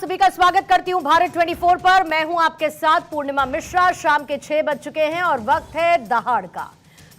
सभी का स्वागत करती हूं भारत 24 पर। मैं हूं आपके साथ पूर्णिमा मिश्रा। शाम के 6 बज चुके हैं और वक्त है दहाड़ का।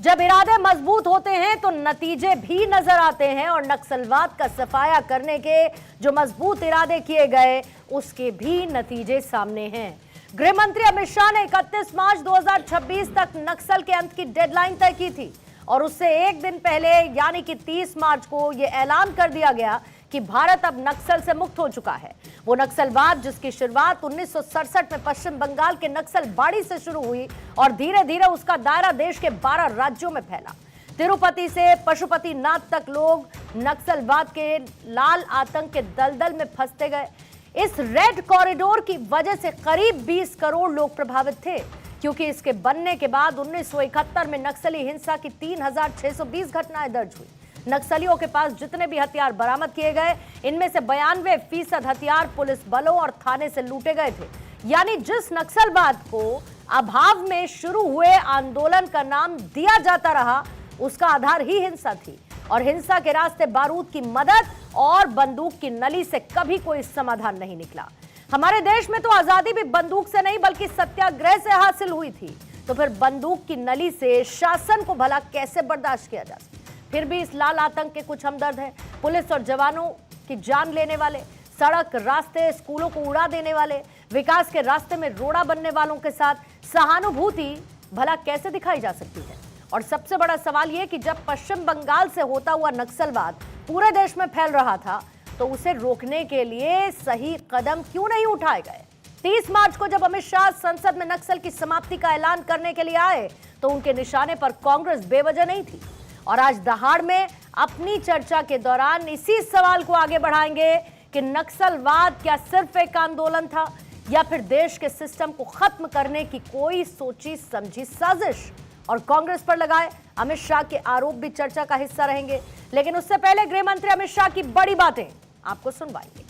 जब इरादे मजबूत होते हैं तो नतीजे भी नजर आते हैं और नक्सलवाद का सफाया करने के जो मजबूत इरादे किए गए उसके भी नतीजे सामने हैं। गृह मंत्री अमित शाह ने 31 मार्च 2026 तक नक्सल के अंत की डेडलाइन तय की थी और उससे एक दिन पहले यानी कि 30 मार्च को यह ऐलान कर दिया गया कि भारत अब नक्सल से मुक्त हो चुका है। वो नक्सलवाद जिसकी शुरुआत 1967 में पश्चिम बंगाल के नक्सल बाड़ी से शुरू हुई और धीरे धीरे उसका दायरा देश के 12 राज्यों में फैला। तिरुपति से पशुपतिनाथ तक लोग नक्सलवाद के लाल आतंक के दलदल में फंसते गए। इस रेड कॉरिडोर की वजह से करीब 20 करोड़ लोग प्रभावित थे, क्योंकि इसके बनने के बाद 1971 में नक्सली हिंसा की 3620 घटनाएं दर्ज हुई। नक्सलियों के पास जितने भी हथियार बरामद किए गए, इनमें से 92% हथियार पुलिस बलों और थाने से लूटे गए थे। यानी जिस नक्सलवाद को अभाव में शुरू हुए आंदोलन का नाम दिया जाता रहा, उसका आधार ही हिंसा थी और हिंसा के रास्ते बारूद की मदद और बंदूक की नली से कभी कोई समाधान नहीं निकला। हमारे देश में तो आजादी भी बंदूक से नहीं बल्कि सत्याग्रह से हासिल हुई थी, तो फिर बंदूक की नली से शासन को भला कैसे बर्दाश्त किया जा सकता? फिर भी इस लाल आतंक के कुछ हमदर्द हैं। पुलिस और जवानों की जान लेने वाले, सड़क रास्ते स्कूलों को उड़ा देने वाले, विकास के रास्ते में रोड़ा बनने वालों के साथ सहानुभूति भला कैसे दिखाई जा सकती है? और सबसे बड़ा सवाल यह कि जब पश्चिम बंगाल से होता हुआ नक्सलवाद पूरे देश में फैल रहा था तो उसे रोकने के लिए सही कदम क्यों नहीं उठाए गए? 30 मार्च को जब अमित शाह संसद में नक्सल की समाप्ति का ऐलान करने के लिए आए तो उनके निशाने पर कांग्रेस बेवजह नहीं थी। और आज दहाड़ में अपनी चर्चा के दौरान इसी सवाल को आगे बढ़ाएंगे कि नक्सलवाद क्या सिर्फ एक आंदोलन था या फिर देश के सिस्टम को खत्म करने की कोई सोची समझी साजिश? और कांग्रेस पर लगाए अमित शाह के आरोप भी चर्चा का हिस्सा रहेंगे। लेकिन उससे पहले गृह मंत्री अमित शाह की बड़ी बातें आपको सुनवाएंगे।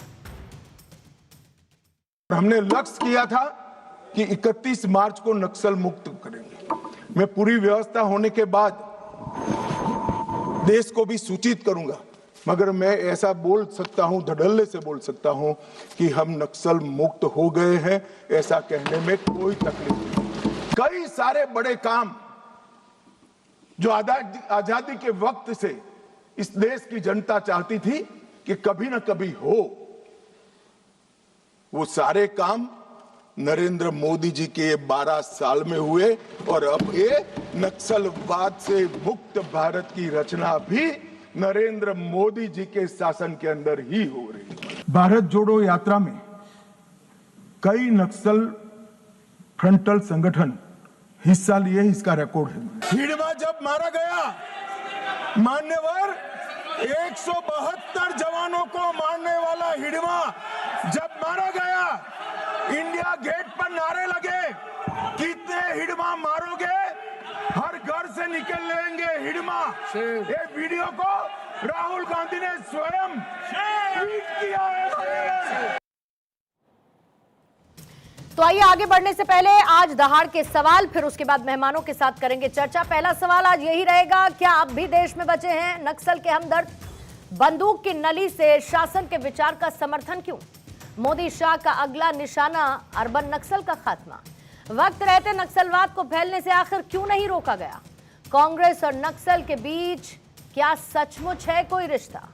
हमने लक्ष्य किया था कि 31 मार्च को नक्सल मुक्त करेंगे। मैं पूरी व्यवस्था होने के बाद देश को भी सूचित करूंगा, मगर मैं ऐसा बोल सकता हूं, धड़ल्ले से बोल सकता हूं कि हम नक्सल मुक्त हो गए हैं, ऐसा कहने में कोई तकलीफ नहीं। कई सारे बड़े काम जो आजादी के वक्त से इस देश की जनता चाहती थी कि कभी ना कभी हो, वो सारे काम नरेंद्र मोदी जी के 12 साल में हुए और अब ये नक्सलवाद से मुक्त भारत की रचना भी नरेंद्र मोदी जी के शासन के अंदर ही हो रही है। भारत जोड़ो यात्रा में कई नक्सल फ्रंटल संगठन हिस्सा लिए, इसका रिकॉर्ड है। हिडमा जब मारा गया, मान्यवर 172 जवानों को मारने वाला हिडमा जब मारा गया, इंडिया गेट पर नारे लगे, कितने हिडमा मारोगे, हर घर से निकल लेंगे हिडमा। ये वीडियो को राहुल गांधी ने स्वयं ट्वीट किया है। तो आइए आगे बढ़ने से पहले आज दहाड़ के सवाल, फिर उसके बाद मेहमानों के साथ करेंगे चर्चा। पहला सवाल आज यही रहेगा, क्या अब भी देश में बचे हैं नक्सल के हमदर्द? बंदूक की नली से शासन के विचार का समर्थन क्यों? मोदी शाह का अगला निशाना अर्बन नक्सल का खात्मा। वक्त रहते नक्सलवाद को फैलने से आखिर क्यों नहीं रोका गया? कांग्रेस और नक्सल के बीच क्या सचमुच है कोई रिश्ता?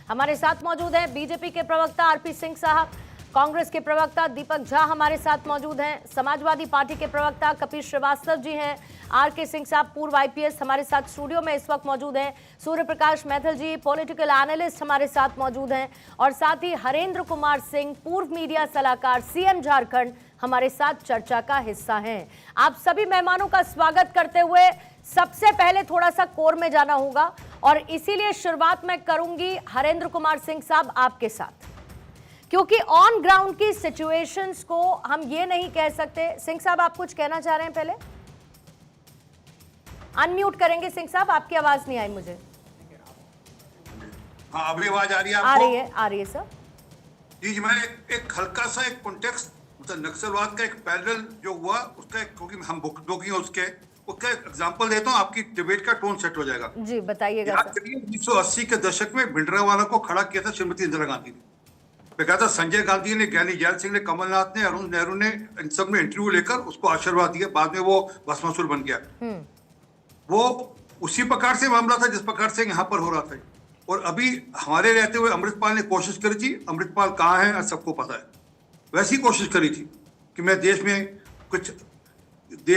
हमारे साथ मौजूद हैं बीजेपी के प्रवक्ता आरपी सिंह साहब, कांग्रेस के प्रवक्ता दीपक झा हमारे साथ मौजूद हैं, समाजवादी पार्टी के प्रवक्ता कपिल श्रीवास्तव जी हैं, आरके सिंह साहब पूर्व आईपीएस हमारे साथ स्टूडियो में इस वक्त मौजूद हैं, सूर्य प्रकाश मैथिल जी पॉलिटिकल एनालिस्ट हमारे साथ मौजूद हैं और साथ ही हरेंद्र कुमार सिंह पूर्व मीडिया सलाहकार सीएम झारखंड हमारे साथ चर्चा का हिस्सा हैं। आप सभी मेहमानों का स्वागत करते हुए सबसे पहले थोड़ा सा कोर में जाना होगा और इसीलिए शुरुआत मैं करूंगी हरेंद्र कुमार सिंह साहब आपके साथ, क्योंकि ऑन ग्राउंड की सिचुएशंस को हम ये नहीं कह सकते। सिंह साहब आप कुछ कहना चाह रहे हैं? पहले अनम्यूट करेंगे सिंह साहब, आपकी आवाज नहीं आई मुझे। हाँ अभी आवाज आ रही है आपको? आ रही है सर जी। मैं एक हल्का सा एक कॉन्टेक्स्ट, मतलब नक्सलवाद का एक पैरेलल जो हुआ उसका, क्योंकि हम बुक उसका एग्जांपल देता हूँ, आपकी डिबेट का टोन सेट हो जाएगा। जी बताइएगा। 1980 के दशक में भिंडरावाला को खड़ा किया था श्रीमती इंदिरा गांधी ने। बेकायदा संजय गांधी ने, ज्ञानी जैल सिंह ने, कमलनाथ ने, अरुण नेहरू ने, इन सब ने इंटरव्यू लेकर उसको आशीर्वाद दिया। बाद में वो भस्मासुर बन गया। वो उसी प्रकार से मामला था जिस प्रकार से यहाँ पर हो रहा था। और अभी हमारे रहते हुए अमृतपाल ने कोशिश करी थी, अमृतपाल कहाँ है सबको पता है, वैसी कोशिश करी थी कि मैं देश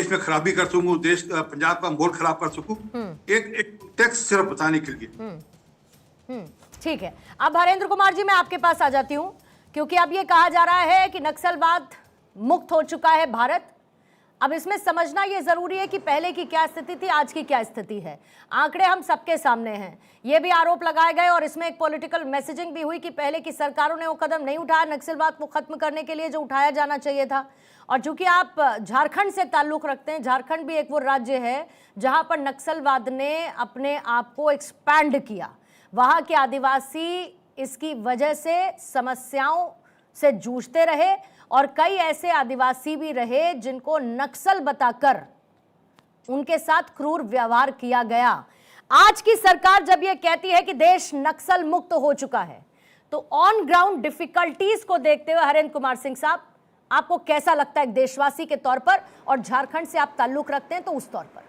में खराबी कर सकूं, देश पंजाब का माहौल खराब कर सकूं, एक टेक्स्ट सिर्फ बताने के लिए। ठीक है, अब हरेंद्र कुमार जी मैं आपके पास आ जाती हूं, क्योंकि अब ये कहा जा रहा है कि नक्सलवाद मुक्त हो चुका है भारत। अब इसमें समझना ये जरूरी है कि पहले की क्या स्थिति थी, आज की क्या स्थिति है। आंकड़े हम सबके सामने हैं। ये भी आरोप लगाए गए और इसमें एक पॉलिटिकल मैसेजिंग भी हुई कि पहले की सरकारों ने वो कदम नहीं उठाया नक्सलवाद को खत्म करने के लिए जो उठाया जाना चाहिए था। और चूंकि आप झारखंड से ताल्लुक रखते हैं, झारखंड भी एक वो राज्य है जहां पर नक्सलवाद ने अपने आप को एक्सपैंड किया। वहां के आदिवासी इसकी वजह से समस्याओं से जूझते रहे और कई ऐसे आदिवासी भी रहे जिनको नक्सल बताकर उनके साथ क्रूर व्यवहार किया गया। आज की सरकार जब यह कहती है कि देश नक्सल मुक्त हो चुका है, तो ऑन ग्राउंड डिफिकल्टीज को देखते हुए हरेंद्र कुमार सिंह साहब, आपको कैसा लगता है एक देशवासी के तौर पर, और झारखंड से आप ताल्लुक रखते हैं तो उस तौर पर?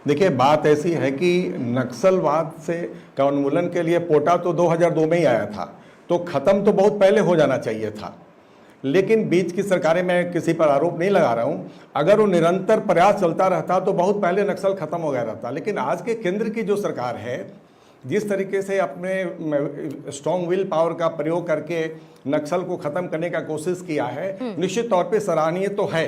देखिए, बात ऐसी है कि नक्सलवाद से का उन्मूलन के लिए पोटा तो 2002 में ही आया था, तो खत्म तो बहुत पहले हो जाना चाहिए था। लेकिन बीच की सरकारें, मैं किसी पर आरोप नहीं लगा रहा हूं, अगर वो निरंतर प्रयास चलता रहता तो बहुत पहले नक्सल खत्म हो गया रहता। लेकिन आज के केंद्र की जो सरकार है, जिस तरीके से अपने स्ट्रॉन्ग विल पावर का प्रयोग करके नक्सल को खत्म करने का कोशिश किया है, निश्चित तौर पे सराहनीय तो है।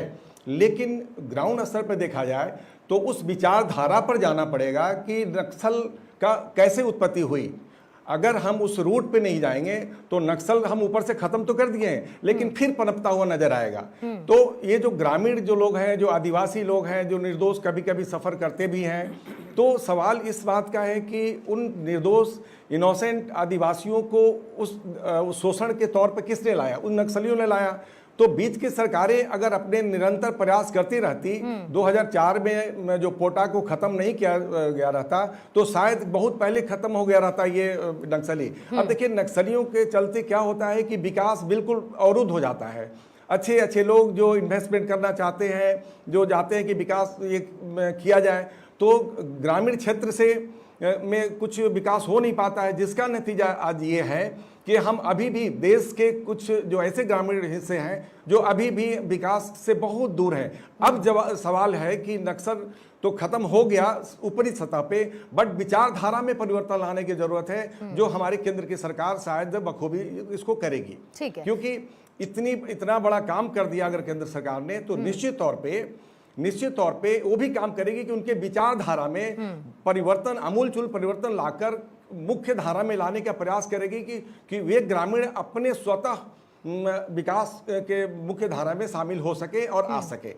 लेकिन ग्राउंड स्तर पर देखा जाए तो उस विचारधारा पर जाना पड़ेगा कि नक्सल का कैसे उत्पत्ति हुई। अगर हम उस रूट पे नहीं जाएंगे तो नक्सल हम ऊपर से खत्म तो कर दिए हैं, लेकिन फिर पनपता हुआ नजर आएगा। तो ये जो ग्रामीण जो लोग हैं, जो आदिवासी लोग हैं, जो निर्दोष कभी कभी सफर करते भी हैं, तो सवाल इस बात का है कि उन निर्दोष इनोसेंट आदिवासियों को उस शोषण के तौर पर किसने लाया? उन नक्सलियों ने लाया। तो बीच की सरकारें अगर अपने निरंतर प्रयास करती रहती, 2004 में जो पोटा को खत्म नहीं किया गया रहता तो शायद बहुत पहले खत्म हो गया रहता ये नक्सली। अब देखिए, नक्सलियों के चलते क्या होता है कि विकास बिल्कुल अवरुद्ध हो जाता है। अच्छे अच्छे लोग जो इन्वेस्टमेंट करना चाहते हैं, जो चाहते हैं कि विकास ये किया जाए, तो ग्रामीण क्षेत्र से में कुछ विकास हो नहीं पाता है, जिसका नतीजा आज ये है कि हम अभी भी देश के कुछ जो ऐसे ग्रामीण हिस्से हैं जो अभी भी विकास से बहुत दूर हैं। अब सवाल है कि नक्सल तो खत्म हो गया ऊपरी सतह पे, बट विचारधारा में परिवर्तन लाने की जरूरत है, जो हमारे केंद्र की सरकार शायद बखूबी इसको करेगी। ठीक है, क्योंकि इतना बड़ा काम कर दिया अगर केंद्र सरकार ने, तो निश्चित तौर पे वो भी काम करेगी कि उनके विचारधारा में परिवर्तन, आमूलचूल परिवर्तन लाकर मुख्य धारा में लाने का प्रयास करेगी कि वे ग्रामीण अपने स्वतः विकास के मुख्य धारा में शामिल हो सके और आ सके।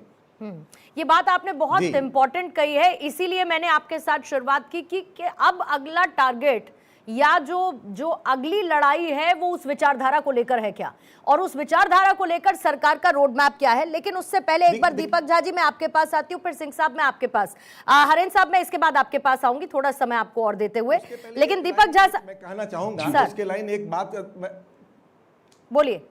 ये बात आपने बहुत इंपॉर्टेंट कही है, इसीलिए मैंने आपके साथ शुरुआत की कि अब अगला टारगेट या जो अगली लड़ाई है वो उस विचारधारा को लेकर है क्या, और उस विचारधारा को लेकर सरकार का रोड मैप क्या है। लेकिन उससे पहले एक बार दीपक झा जी मैं आपके पास आती हूँ, फिर सिंह साहब मैं आपके पास, हरेंद्र साहब मैं इसके बाद आपके पास आऊंगी, थोड़ा समय आपको और देते हुए। लेकिन दीपक झा मैं कहना चाहूंगा उसके लाइन एक बात, बोलिए।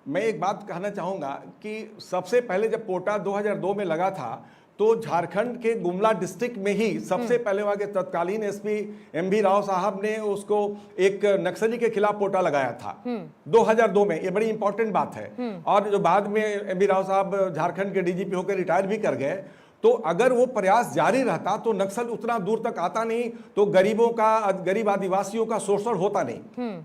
मैं एक बात कहना चाहूंगा कि सबसे पहले जब पोटा 2002 में लगा था तो झारखंड के गुमला डिस्ट्रिक्ट में ही सबसे पहले वहां के तत्कालीन एसपी एमवी राव साहब ने उसको एक नक्सली के खिलाफ पोटा लगाया था 2002 में। ये बड़ी इंपॉर्टेंट बात है। और जो बाद में एमवी राव साहब झारखंड के डीजीपी होकर रिटायर भी कर गए, तो अगर वो प्रयास जारी रहता तो नक्सल उतना दूर तक आता नहीं, तो गरीब आदिवासियों का शोषण होता नहीं।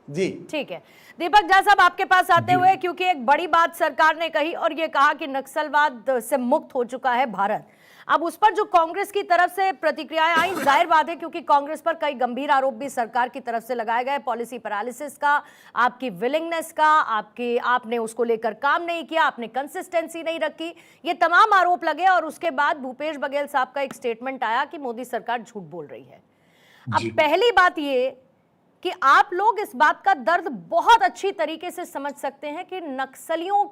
जी ठीक है, दीपक झा साहब आपके पास आते हुए, क्योंकि एक बड़ी बात सरकार ने कही और ये कहा कि नक्सलवाद से मुक्त हो चुका है भारत। अब उस पर जो कांग्रेस की तरफ से प्रतिक्रियाएं आई, जाहिर बात है क्योंकि कांग्रेस पर कई गंभीर आरोप भी सरकार की तरफ से लगाए गए, पॉलिसी पैरालिसिस का, आपकी विलिंगनेस का, आपने उसको लेकर काम नहीं किया, आपने कंसिस्टेंसी नहीं रखी, ये तमाम आरोप लगे। और उसके बाद भूपेश बघेल साहब का एक स्टेटमेंट आया कि मोदी सरकार झूठ बोल रही है। अब पहली बात ये कि आप लोग इस बात का दर्द बहुत अच्छी तरीके से समझ सकते हैं कि नक्सलियों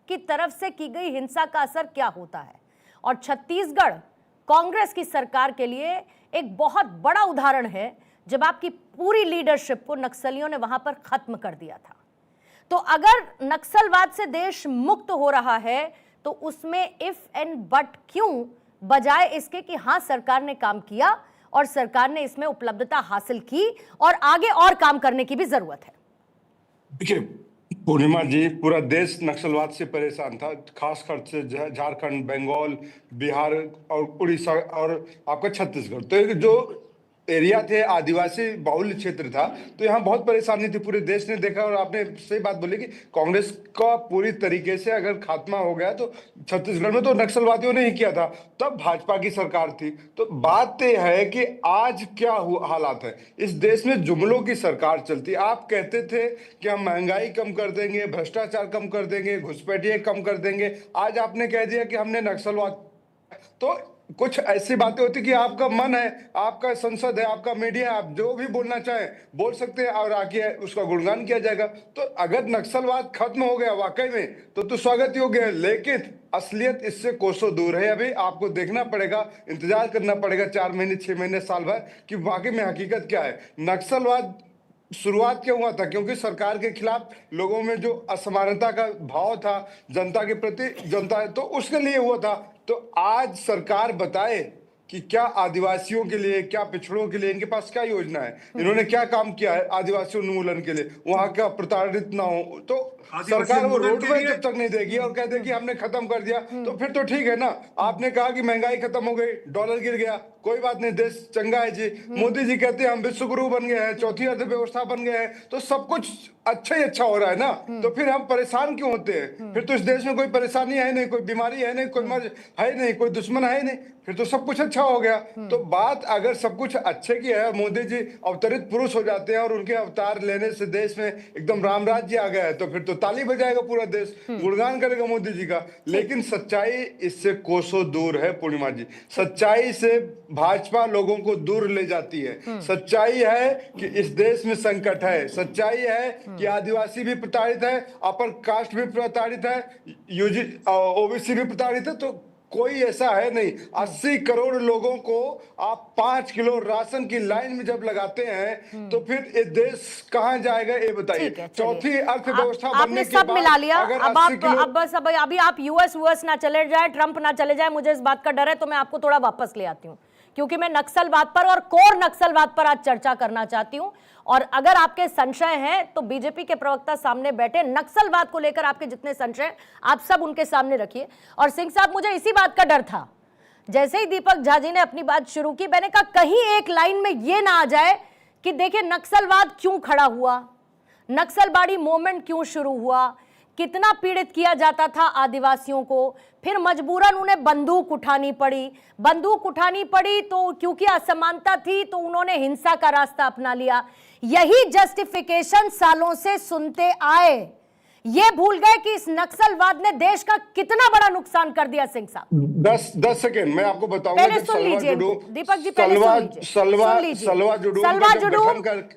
की तरफ से की गई हिंसा का असर क्या होता है, और छत्तीसगढ़ कांग्रेस की सरकार के लिए एक बहुत बड़ा उदाहरण है जब आपकी पूरी लीडरशिप को नक्सलियों ने वहां पर खत्म कर दिया था। तो अगर नक्सलवाद से देश मुक्त हो रहा है तो उसमें इफ एंड बट क्यों, बजाय इसके कि हाँ सरकार ने काम किया और सरकार ने इसमें उपलब्धता हासिल की और आगे और काम करने की भी जरूरत है। देखिए पूर्णिमा जी, पूरा देश नक्सलवाद से परेशान था, खासकर से झारखंड, बंगाल, बिहार और उड़ीसा और आपका छत्तीसगढ़। तो ये जो एरिया थे आदिवासी बाहुल्य क्षेत्र था, तो यहाँ बहुत परेशानी थी, पूरे देश ने देखा। और आपने सही बात बोली कि कांग्रेस का पूरी तरीके से अगर खात्मा हो गया तो छत्तीसगढ़ में तो नक्सलवादियों ने ही किया था, तब भाजपा की सरकार थी। तो बात यह है कि आज क्या हालात है इस देश में, जुमलों की सरकार चलती। आप कहते थे कि हम महंगाई कम कर देंगे, भ्रष्टाचार कम कर देंगे, घुसपैठिए कम कर देंगे, आज आपने कह दिया कि हमने नक्सलवाद। तो कुछ ऐसी बातें होती कि आपका मन है, आपका संसद है, आपका मीडिया है, आप जो भी बोलना चाहें बोल सकते हैं और आगे उसका गुणगान किया जाएगा। तो अगर नक्सलवाद खत्म हो गया वाकई में तो स्वागत योग्य है, लेकिन असलियत इससे कोसों दूर है। अभी आपको देखना पड़ेगा, इंतजार करना पड़ेगा 4 महीने, 6 महीने, साल भर कि वाकई में हकीकत क्या है। नक्सलवाद शुरुआत क्यों हुआ था? क्योंकि सरकार के खिलाफ लोगों में जो असमानता का भाव था जनता के प्रति, जनता, तो उसके लिए हुआ था। तो आज सरकार बताए कि क्या आदिवासियों के लिए, क्या पिछड़ों के लिए इनके पास क्या योजना है, इन्होंने क्या काम किया है आदिवासी उन्मूलन के लिए, वहां का प्रताड़ित ना हो। तो सरकार वो रोड पे जब तक नहीं देगी और कहते कि हमने खत्म कर दिया तो फिर तो ठीक है ना। आपने कहा कि महंगाई खत्म हो गई, डॉलर गिर गया, कोई बात नहीं, देश चंगा है जी। मोदी जी कहते हैं हम विश्व गुरु बन गए हैं, चौथी अर्थव्यवस्था बन गए हैं, तो सब कुछ अच्छा ही अच्छा हो रहा है ना। तो फिर हम परेशान क्यों होते हैं? फिर तो इस देश में कोई परेशानी है नहीं, कोई बीमारी है नहीं, कोई मर्ज है नहीं, कोई दुश्मन है नहीं, फिर तो सब कुछ अच्छा हो गया। तो बात अगर सब कुछ अच्छे की है, मोदी जी अवतरित पुरुष हो जाते हैं और उनके अवतार लेने से देश में एकदम राम राज्य आ गया है, तो फिर तो ताली बजाएगा पूरा देश, गुणगान करेगा मोदी जी का। लेकिन सच्चाई इससे कोसों दूर है पूर्णिमा जी। सच्चाई से भाजपा लोगों को दूर ले जाती है। सच्चाई है कि इस देश में संकट है, सच्चाई है कि आदिवासी भी प्रताड़ित है, अपर कास्ट भी प्रताड़ित है, ओबीसी भी प्रताड़ित है। तो कोई ऐसा है नहीं। 80 करोड़ लोगों को आप 5 किलो राशन की लाइन में जब लगाते हैं तो फिर ये देश कहां जाएगा ये बताइए। चौथी अर्थव्यवस्था बनने के बाद सब मिला लिया। अब बस अभी आप यूएस ना चले जाए, ट्रंप ना चले जाए, मुझे इस बात का डर है, तो मैं आपको थोड़ा वापस ले आती हूँ, क्योंकि मैं नक्सलवाद पर और कोर नक्सलवाद पर आज चर्चा करना चाहती हूं। और अगर आपके संशय हैं तो बीजेपी के प्रवक्ता सामने बैठे, नक्सलवाद को लेकर आपके जितने संशय आप सब उनके सामने रखिए। और सिंह साहब, मुझे इसी बात का डर था, जैसे ही दीपक झा जी ने अपनी बात शुरू की, मैंने कहा कहीं एक लाइन में यह ना आ जाए कि देखिए नक्सलवाद क्यों खड़ा हुआ, नक्सलवादी मूवमेंट क्यों शुरू हुआ, कितना पीड़ित किया जाता था आदिवासियों को, फिर मजबूरन उन्हें बंदूक उठानी पड़ी तो क्योंकि असमानता थी तो उन्होंने हिंसा का रास्ता अपना लिया। यही जस्टिफिकेशन सालों से सुनते आए, ये भूल गए कि इस नक्सलवाद ने देश का कितना बड़ा नुकसान कर दिया। सिंह साहब 10 सेकंड मैं आपको बताऊंगा। पहले सुन लीजिए दीपक जी, पहले सुन लीजिए। सलवा जुडूम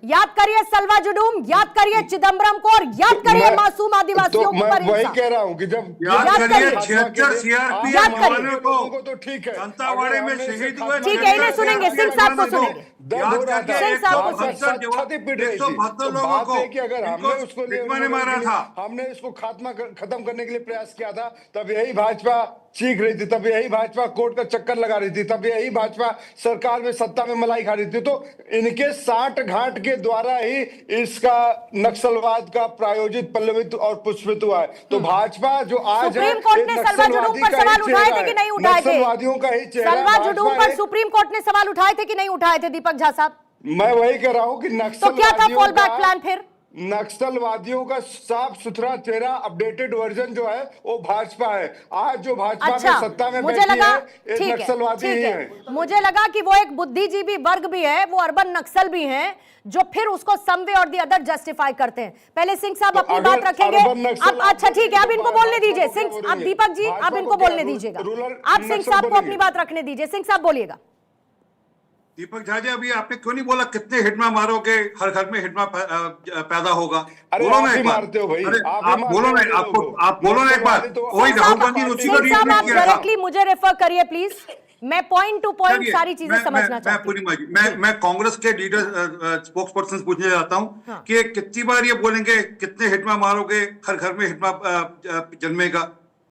याद करिए, सलवा जुडूम याद करिए, चिदम्बरम को, और याद करिए मासूम आदिवासियों को। मैं वही कह रहा हूँ कि जब याद करिए 76 सीआरपीएफ जवानों को तो ठीक है, दंतावाड़े में शहीद हुए, ठीक है, इन्हें सुनेंगे, सिंह साहब को सुनेंगे। याद करिए सिंह साहब को 172 लोगों को अगर हमने उसको मारा था, हमने इसको खत्म करने के लिए प्रयास किया था, तब यही भाजपा चीख रही थी, तब यही भाजपा कोर्ट का चक्कर लगा रही थी, तब यही भाजपा सरकार में सत्ता में मलाई खा रही थी। तो इनके साठ घाट के द्वारा ही इसका नक्सलवाद का प्रायोजित पल्लवित और पुष्पित हुआ है। तो भाजपा जो आज है, सुप्रीम कोर्ट ने सलवा जुडूम पर सवाल उठाए थे कि नहीं उठाए थे? नक्सलवादियों का ही चेहरा सलवा जुडूम पर सुप्रीम कोर्ट ने सवाल उठाए थे कि नहीं उठाए थे दीपक झा साहब? मैं वही कह रहा हूँ कि तो क्या था फॉल बैक प्लान? फिर नक्सलवादियों का साफ सुथरा चेहरा, अपडेटेड वर्जन जो है वो भाजपा है। आज जो भाजपा अच्छा, में सत्ता में मुझे बैठी लगा है, ठीक नक्सलवादी ही है। मुझे लगा कि वो एक बुद्धिजीवी वर्ग भी है, वो अर्बन नक्सल भी हैं, जो फिर उसको सम वे और दी अदर जस्टिफाई करते हैं। पहले सिंह साहब अपनी बात रखेंगे। अब अच्छा ठीक है, अब इनको बोलने दीजिए। सिंह, अब दीपक जी आप इनको बोलने दीजिएगा, आप सिंह साहब को अपनी बात रखने दीजिए। सिंह साहब बोलिएगा। दीपक झा जी, अभी आपने क्यों नहीं बोला कितने हिटमा मारोगे, हर घर में हिटमा पैदा होगा? बोलो ना एक बार, आप बोलो ना, आप बोलो ना एक बार। वही राहुल गांधी सिंह साहब आप डायरेक्टली मुझे रेफर करिए प्लीज, मैं पॉइंट टू पॉइंट चलिए, सारी चीजें समझना चाहती हूँ। पूर्णिमा जी, मैं कांग्रेस के लीडर स्पोक्स पर्सन पूछने जाता हूँ हाँ। कि कितनी बार ये बोलेंगे कितने हिटमा मारोगे, हर घर में हिटमा जन्मेगा।